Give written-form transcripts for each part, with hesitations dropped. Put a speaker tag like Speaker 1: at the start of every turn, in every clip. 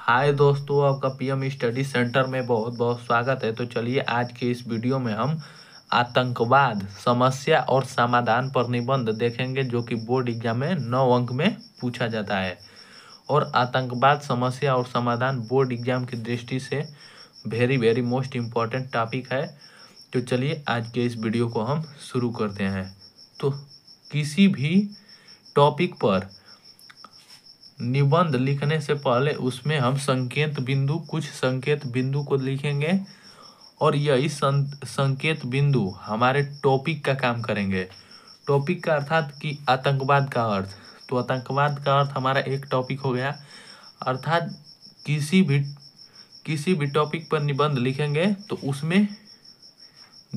Speaker 1: हाय दोस्तों, आपका PM study centre में बहुत बहुत स्वागत है। तो चलिए आज के इस वीडियो में हम आतंकवाद समस्या और समाधान पर निबंध देखेंगे, जो कि बोर्ड एग्जाम में 9 अंक में पूछा जाता है। और आतंकवाद समस्या और समाधान बोर्ड एग्जाम की दृष्टि से very very most important topic है। तो चलिए आज के इस वीडियो को हम शुरू करते हैं। तो किसी भी टॉपिक पर निबंध लिखने से पहले उसमें हम कुछ संकेत बिंदु को लिखेंगे और यही संकेत बिंदु हमारे टॉपिक का काम करेंगे। टॉपिक का अर्थात कि आतंकवाद का अर्थ। तो आतंकवाद का अर्थ हमारा एक टॉपिक हो गया। अर्थात किसी भी टॉपिक पर निबंध लिखेंगे तो उसमें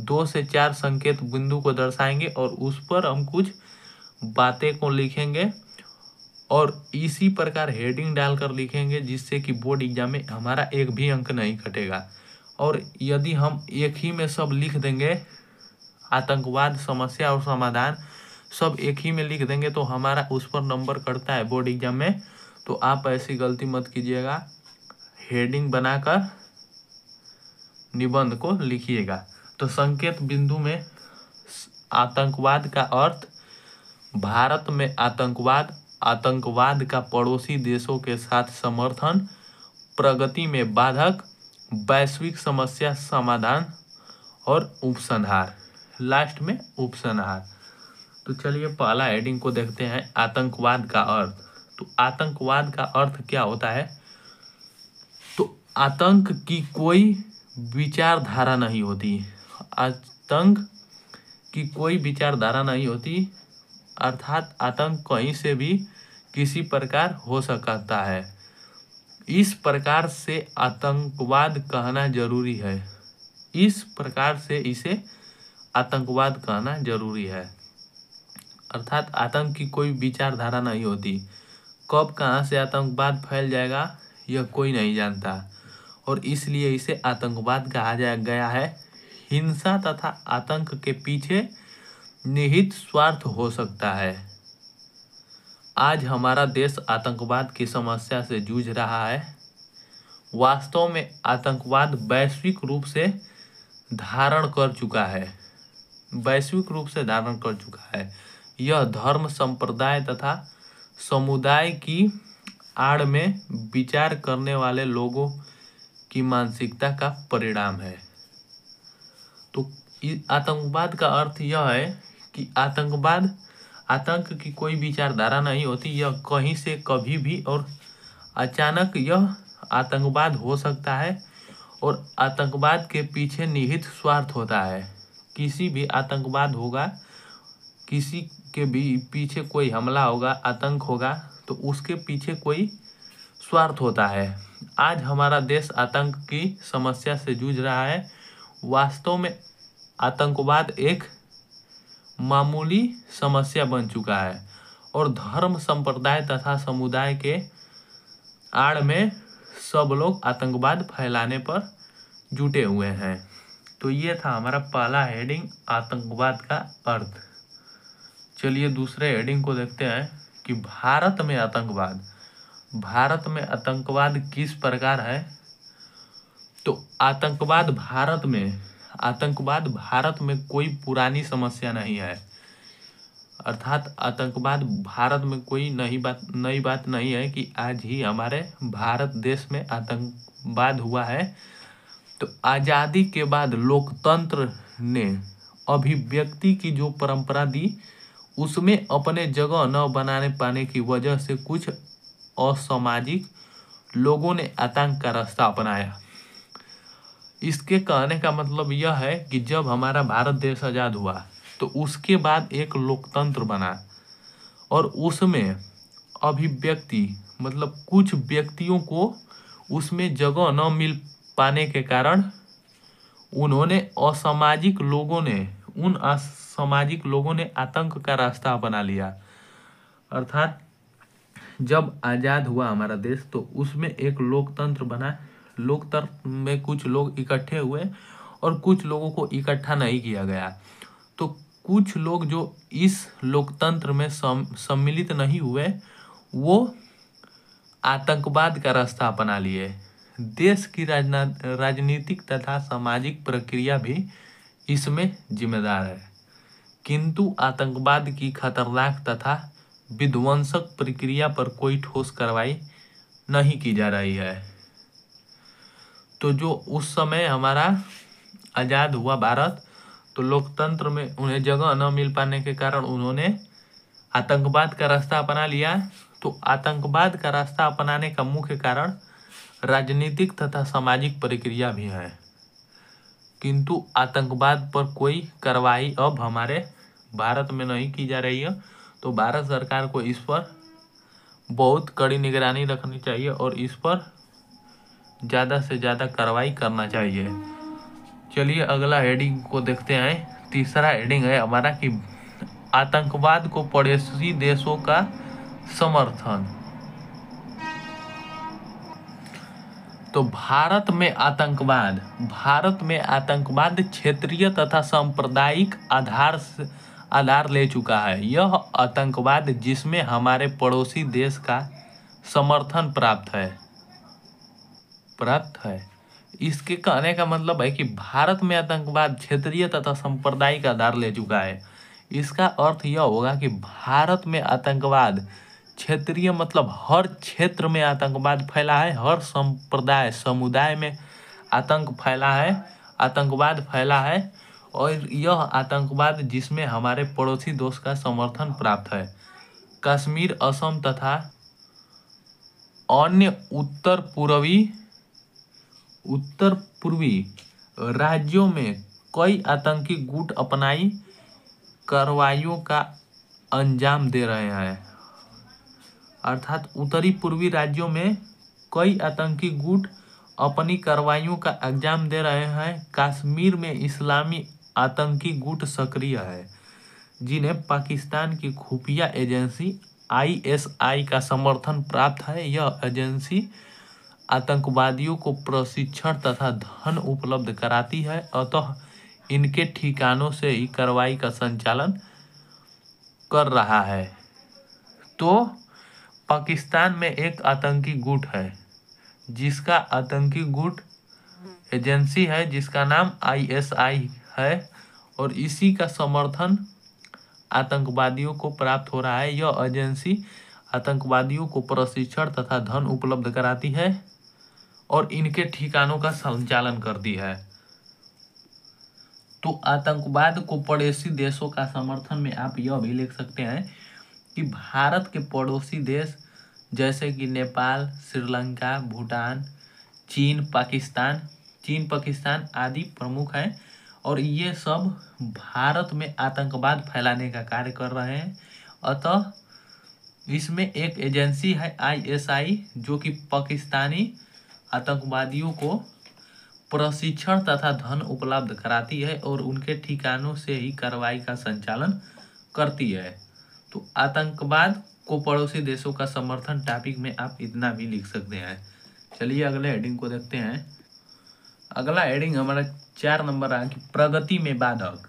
Speaker 1: 2 से 4 संकेत बिंदु को दर्शाएंगे और उस पर हम कुछ बातें को लिखेंगे और इसी प्रकार हेडिंग डालकर लिखेंगे, जिससे कि बोर्ड एग्जाम में हमारा एक भी अंक नहीं कटेगा। और यदि हम एक ही में सब लिख देंगे, आतंकवाद समस्या और समाधान सब एक ही में लिख देंगे, तो हमारा उस पर नंबर कटता है बोर्ड एग्जाम में। तो आप ऐसी गलती मत कीजिएगा, हेडिंग बनाकर निबंध को लिखिएगा। तो संकेत बिंदु में आतंकवाद का अर्थ, भारत में आतंकवाद का पड़ोसी देशों के साथ समर्थन, प्रगति में बाधक, वैश्विक समस्या समाधान और उपसंहार। लास्ट में उपसंहार। तो चलिए पहला हेडिंग को देखते हैं, आतंकवाद का अर्थ। तो आतंकवाद का अर्थ क्या होता है? तो आतंक की कोई विचारधारा नहीं होती। आतंक की कोई विचारधारा नहीं होती, अर्थात आतंक कहीं से भी किसी प्रकार हो सकता है। इस प्रकार से आतंकवाद कहना जरूरी है। इस प्रकार से इसे आतंकवाद कहना जरूरी है। अर्थात आतंक की कोई विचारधारा नहीं होती। कब कहाँ से आतंकवाद फैल जाएगा यह कोई नहीं जानता, और इसलिए इसे आतंकवाद कहा गया है। हिंसा तथा आतंक के पीछे निहित स्वार्थ हो सकता है। आज हमारा देश आतंकवाद की समस्या से जूझ रहा है। वास्तव में आतंकवाद वैश्विक रूप से धारण कर चुका है। वैश्विक रूप से धारण कर चुका है। यह धर्म, संप्रदाय तथा समुदाय की आड़ में विचार करने वाले लोगों की मानसिकता का परिणाम है। तो आतंकवाद का अर्थ यह है कि आतंक की कोई विचारधारा नहीं होती। यह कहीं से कभी भी और अचानक यह आतंकवाद हो सकता है, और आतंकवाद के पीछे निहित स्वार्थ होता है। किसी भी आतंकवाद होगा, किसी के भी पीछे कोई हमला होगा, आतंक होगा, तो उसके पीछे कोई स्वार्थ होता है। आज हमारा देश आतंक की समस्या से जूझ रहा है। वास्तव में आतंकवाद एक मामूली समस्या बन चुका है, और धर्म, संप्रदाय तथा समुदाय के आड़ में सब लोग आतंकवाद फैलाने पर जुटे हुए हैं। तो ये था हमारा पहला हेडिंग, आतंकवाद का अर्थ। चलिए दूसरे हेडिंग को देखते हैं कि भारत में आतंकवाद किस प्रकार है। तो आतंकवाद भारत में कोई पुरानी समस्या नहीं है। अर्थात आतंकवाद भारत में कोई नई बात नहीं है कि आज ही हमारे भारत देश में आतंकवाद हुआ है। तो आज़ादी के बाद लोकतंत्र ने अभिव्यक्ति की जो परंपरा दी, उसमें अपने जगह न बनाने पाने की वजह से कुछ असामाजिक लोगों ने आतंक का रास्ता अपनाया। इसके कहने का मतलब यह है कि जब हमारा भारत देश आज़ाद हुआ तो उसके बाद एक लोकतंत्र बना, और उसमें अभिव्यक्ति मतलब कुछ व्यक्तियों को उसमें जगह न मिल पाने के कारण उन असामाजिक लोगों ने आतंक का रास्ता अपना लिया। अर्थात जब आज़ाद हुआ हमारा देश तो उसमें एक लोकतंत्र बना। लोकतंत्र में कुछ लोग इकट्ठे हुए और कुछ लोगों को इकट्ठा नहीं किया गया। तो कुछ लोग जो इस लोकतंत्र में सम्मिलित नहीं हुए, वो आतंकवाद का रास्ता अपना लिए। देश की राजनीतिक तथा सामाजिक प्रक्रिया भी इसमें जिम्मेदार है, किंतु आतंकवाद की खतरनाक तथा विध्वंसक प्रक्रिया पर कोई ठोस कार्रवाई नहीं की जा रही है। तो जो उस समय हमारा आज़ाद हुआ भारत, तो लोकतंत्र में उन्हें जगह न मिल पाने के कारण उन्होंने आतंकवाद का रास्ता अपना लिया। तो आतंकवाद का रास्ता अपनाने का मुख्य कारण राजनीतिक तथा सामाजिक प्रक्रिया भी है, किंतु आतंकवाद पर कोई कार्रवाई अब हमारे भारत में नहीं की जा रही है। तो भारत सरकार को इस पर बहुत कड़ी निगरानी रखनी चाहिए और इस पर ज़्यादा से ज़्यादा कार्रवाई करना चाहिए। चलिए अगला हेडिंग को देखते हैं। तीसरा हेडिंग है हमारा कि आतंकवाद को पड़ोसी देशों का समर्थन। तो भारत में आतंकवाद क्षेत्रीय तथा सांप्रदायिक आधार ले चुका है। यह आतंकवाद जिसमें हमारे पड़ोसी देश का समर्थन प्राप्त है। इसके कहने का मतलब है कि भारत में आतंकवाद क्षेत्रीय तथा सांप्रदायिक आधार ले चुका है। इसका अर्थ यह होगा कि भारत में आतंकवाद क्षेत्रीय मतलब हर क्षेत्र में आतंकवाद फैला है, हर समुदाय में आतंकवाद फैला है और यह आतंकवाद जिसमें हमारे पड़ोसी देश का समर्थन प्राप्त है। कश्मीर, असम तथा अन्य उत्तर पूर्वी राज्यों में कई आतंकी गुट अपनाई कार्रवाइयों का अंजाम दे रहे हैं। अर्थात उत्तरी पूर्वी राज्यों में कई आतंकी गुट अपनी कार्रवाइयों का अंजाम दे रहे हैं। कश्मीर में इस्लामी आतंकी गुट सक्रिय है, जिन्हें पाकिस्तान की खुफिया एजेंसी ISI का समर्थन प्राप्त है। यह एजेंसी आतंकवादियों को प्रशिक्षण तथा धन उपलब्ध कराती है, अतः इनके ठिकानों से ही कार्रवाई का संचालन कर रहा है। तो पाकिस्तान में एक आतंकी गुट है जिसका आतंकी गुट एजेंसी है जिसका नाम ISI है और इसी का समर्थन आतंकवादियों को प्राप्त हो रहा है। यह एजेंसी आतंकवादियों को प्रशिक्षण तथा धन उपलब्ध कराती है और इनके ठिकानों का संचालन करती है। तो आतंकवाद को पड़ोसी देशों का समर्थन में आप यह भी लिख सकते हैं कि भारत के पड़ोसी देश जैसे कि नेपाल, श्रीलंका, भूटान, चीन, पाकिस्तान आदि प्रमुख हैं और ये सब भारत में आतंकवाद फैलाने का कार्य कर रहे हैं। अतः इसमें एक एजेंसी है ISI जो कि पाकिस्तानी आतंकवादियों को प्रशिक्षण तथा धन उपलब्ध कराती है और उनके ठिकानों से ही कार्रवाई का संचालन करती है। तो आतंकवाद को पड़ोसी देशों का समर्थन टॉपिक में आप इतना भी लिख सकते हैं। चलिए अगले हेडिंग को देखते हैं। अगला हेडिंग हमारा 4 नंबर है कि प्रगति में बाधक।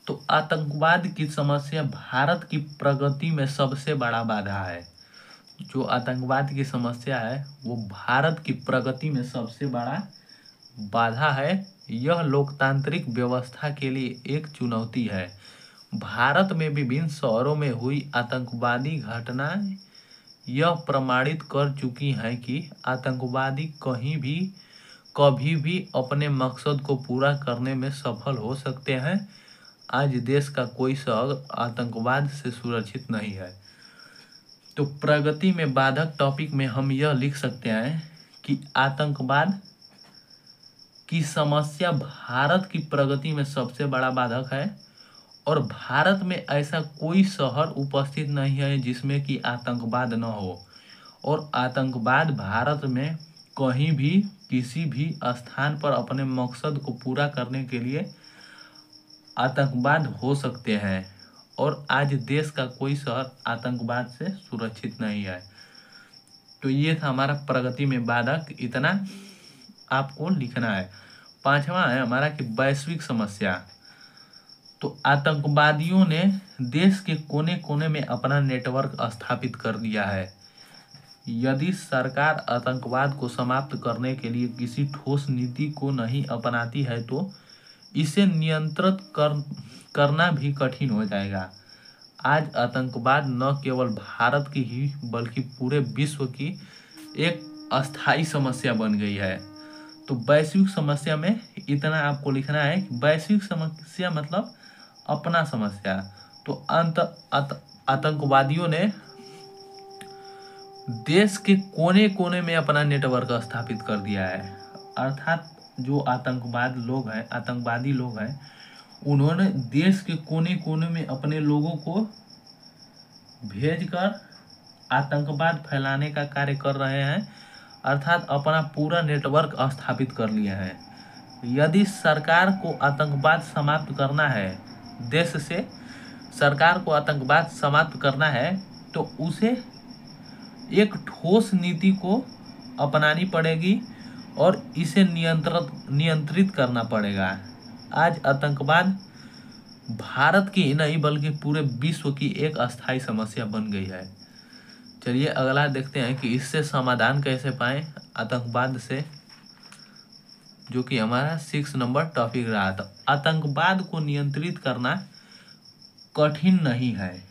Speaker 1: तो आतंकवाद की समस्या भारत की प्रगति में सबसे बड़ा बाधा है। जो आतंकवाद की समस्या है वो भारत की प्रगति में सबसे बड़ा बाधा है। यह लोकतांत्रिक व्यवस्था के लिए एक चुनौती है। भारत में विभिन्न शहरों में हुई आतंकवादी घटनाएं यह प्रमाणित कर चुकी हैं कि आतंकवादी कभी भी अपने मकसद को पूरा करने में सफल हो सकते हैं। आज देश का कोई शहर आतंकवाद से सुरक्षित नहीं है। तो प्रगति में बाधक टॉपिक में हम यह लिख सकते हैं कि आतंकवाद की समस्या भारत की प्रगति में सबसे बड़ा बाधक है और भारत में ऐसा कोई शहर उपस्थित नहीं है जिसमें कि आतंकवाद न हो और आतंकवाद भारत में कहीं भी किसी भी स्थान पर अपने मकसद को पूरा करने के लिए आतंकवाद हो सकते हैं और आज देश का कोई शहर आतंकवाद से सुरक्षित नहीं है। तो ये था हमारा प्रगति में बाधक, इतना आपको लिखना है। 5वां है हमारा कि वैश्विक समस्या। तो आतंकवादियों ने देश के कोने कोने में अपना नेटवर्क स्थापित कर दिया है। यदि सरकार आतंकवाद को समाप्त करने के लिए किसी ठोस नीति को नहीं अपनाती है तो इसे नियंत्रित करना भी कठिन हो जाएगा। आज आतंकवाद न केवल भारत की ही बल्कि पूरे विश्व की एक अस्थायी समस्या बन गई है। तो वैश्विक समस्या में इतना आपको लिखना है कि वैश्विक समस्या मतलब अपना समस्या। तो आतंकवादियों ने देश के कोने कोने में अपना नेटवर्क स्थापित कर दिया है। अर्थात जो आतंकवादी लोग हैं उन्होंने देश के कोने कोने में अपने लोगों को भेजकर आतंकवाद फैलाने का कार्य कर रहे हैं। अर्थात अपना पूरा नेटवर्क स्थापित कर लिया है। यदि सरकार को आतंकवाद समाप्त करना है, देश से सरकार को आतंकवाद समाप्त करना है तो उसे एक ठोस नीति को अपनानी पड़ेगी और इसे नियंत्रित करना पड़ेगा। आज आतंकवाद भारत की नहीं बल्कि पूरे विश्व की एक अस्थायी समस्या बन गई है। चलिए अगला देखते हैं कि इससे समाधान कैसे पाएं आतंकवाद से, जो कि हमारा 6 नंबर टॉपिक रहा था। आतंकवाद को नियंत्रित करना कठिन नहीं है।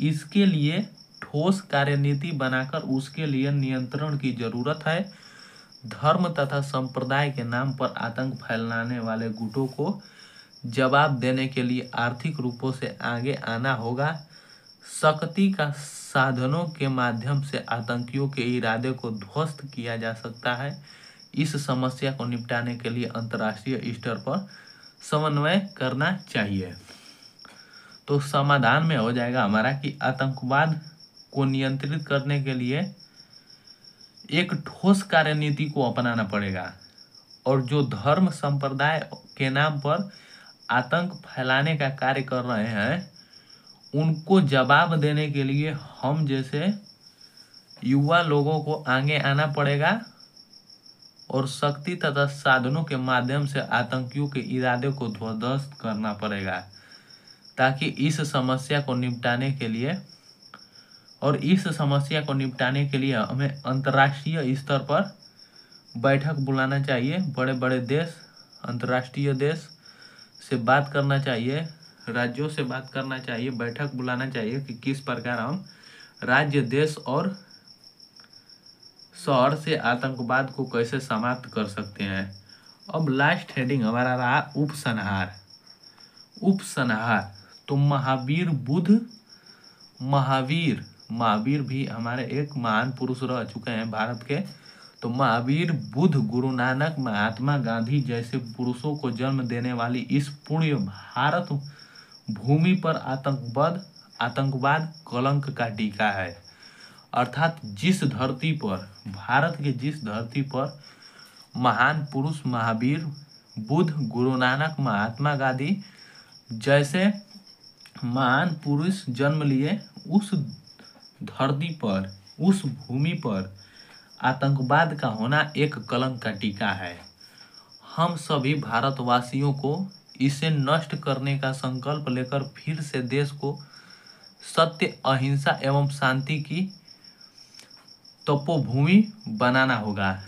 Speaker 1: इसके लिए ठोस कार्यनीति बनाकर उसके लिए नियंत्रण की जरूरत है। धर्म तथा संप्रदाय के नाम पर आतंक फैलाने वाले गुटों को जवाब देने के लिए आर्थिक रूपों से आगे आना होगा। शक्ति का साधनों के माध्यम से आतंकियों के इरादे को ध्वस्त किया जा सकता है। इस समस्या को निपटाने के लिए अंतर्राष्ट्रीय स्तर पर समन्वय करना चाहिए। तो समाधान में हो जाएगा हमारा कि आतंकवाद को नियंत्रित करने के लिए एक ठोस कार्यनीति को अपनाना पड़ेगा और जो धर्म संप्रदाय के नाम पर आतंक फैलाने का कार्य कर रहे हैं उनको जवाब देने के लिए हम जैसे युवा लोगों को आगे आना पड़ेगा और शक्ति तथा साधनों के माध्यम से आतंकियों के इरादे को ध्वस्त करना पड़ेगा ताकि इस समस्या को निपटाने के लिए हमें अंतर्राष्ट्रीय स्तर पर बैठक बुलाना चाहिए। बड़े बड़े देश, अंतर्राष्ट्रीय देश से बात करना चाहिए, राज्यों से बात करना चाहिए, बैठक बुलाना चाहिए कि किस प्रकार हम राज्य, देश और शहर से आतंकवाद को कैसे समाप्त कर सकते हैं। अब लास्ट हेडिंग हमारा रहा उपसंहार। तो महावीर भी हमारे एक महान पुरुष रह चुके हैं भारत के। तो महावीर, बुद्ध, गुरु नानक, महात्मा गांधी जैसे पुरुषों को जन्म देने वाली इस पुण्य भारत भूमि पर आतंकवाद कलंक का टीका है। अर्थात भारत के जिस धरती पर महान पुरुष महावीर, बुद्ध, गुरु नानक, महात्मा गांधी जैसे महान पुरुष जन्म लिए, उस धरती पर, उस भूमि पर आतंकवाद का होना एक कलंक का टीका है। हम सभी भारतवासियों को इसे नष्ट करने का संकल्प लेकर फिर से देश को सत्य, अहिंसा एवं शांति की तपोभूमि बनाना होगा।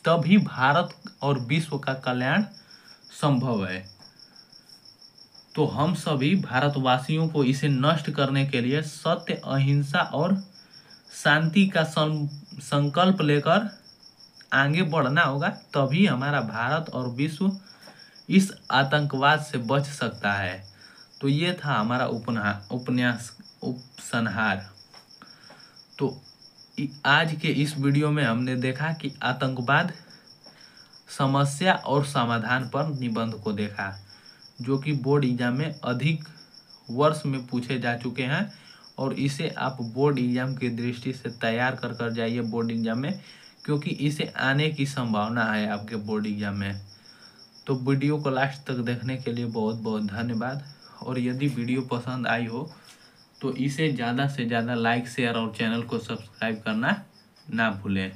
Speaker 1: तभी भारत और विश्व का कल्याण संभव है। तो हम सभी भारतवासियों को इसे नष्ट करने के लिए सत्य, अहिंसा और शांति का संकल्प लेकर आगे बढ़ना होगा। तभी हमारा भारत और विश्व इस आतंकवाद से बच सकता है। तो ये था हमारा उपसंहार। तो आज के इस वीडियो में हमने देखा कि आतंकवाद समस्या और समाधान पर निबंध को देखा, जो कि बोर्ड एग्जाम में अधिक वर्ष में पूछे जा चुके हैं और इसे आप बोर्ड एग्जाम की दृष्टि से तैयार कर जाइए बोर्ड एग्जाम में, क्योंकि इसे आने की संभावना है आपके बोर्ड एग्जाम में। तो वीडियो को लास्ट तक देखने के लिए बहुत बहुत धन्यवाद। और यदि वीडियो पसंद आई हो तो इसे ज़्यादा से ज़्यादा लाइक, शेयर और चैनल को सब्सक्राइब करना ना भूलें।